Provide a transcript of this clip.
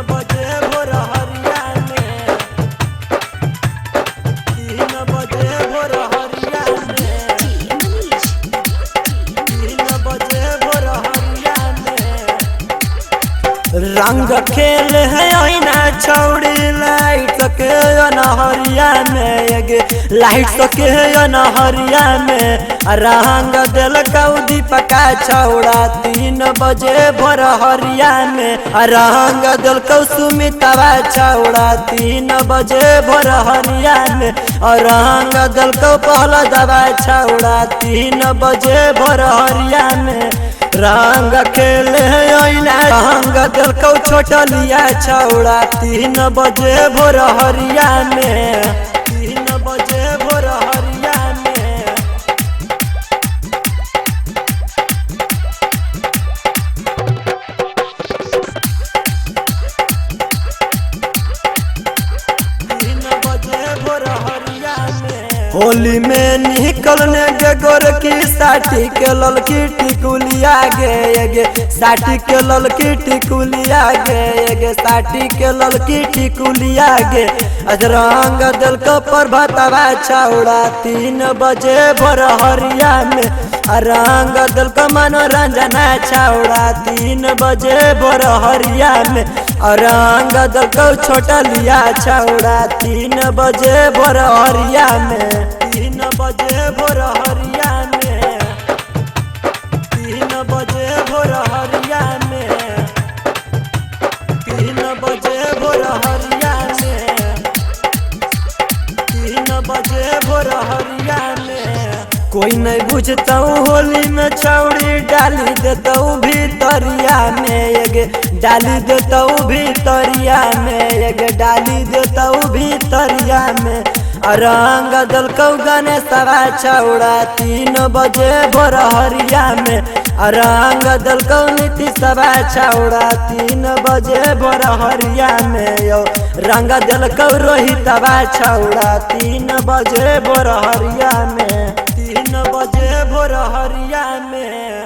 बजे भोर हरिया में 3 बजे भोर हरिया में 3 बजे भोर हरिया में रंग खेल है ओइना छौड़ी लाइट के नहरिया में एगे लाइट के नहरिया में रंग दिल कौदी पका छौड़ा 3 बजे भोर हरिया में रंग दिल कौसुमितवा छौड़ा 3 बजे भोर हरिया में रंग दिल कौ पहला दवा छौड़ा 3 बजे भोर हरिया में रंग खेले रंग दिल कौ छोटलिया छौड़ा 3 बजे भोर हरिया में 3 बजे भोर हरिया में 3 बजे भोर हरिया में होली में निकलने के गोर की साटी के ललकी टिकुलिया गे साटी के ललकी टिकुलिया गे साटी के ललकी टिकुलिया गे रंग दिल को प्रभातवा छौड़ा 3 बजे भोर हरिया में रंग दिल को मनोरंजन छौड़ा 3 बजे भोर हरिया में रंग दिल को छोटलिया छौड़ा 3 बजे भोर हरिया में 3 बजे भोर हरिया में 3 बजे भोर हरिया में 3 बजे भोर हरिया में 3 बजे भोर हरिया में कोई नहीं बुझता होली में छौड़ी डाली देता भीतरिया में एगे डाली देता भीतरिया में एगे डाली देता भीतरिया में रंग दिल कौ गणेशवा छौड़ा 3 बजे भोर हरिया में रंग दिल कौ नीतीशवा छौड़ा 3 बजे भोर हरिया में यो रंग दिल कौ रोहितवा छौड़ा 3 बजे भोर हरिया में 3 बजे भोर हरिया में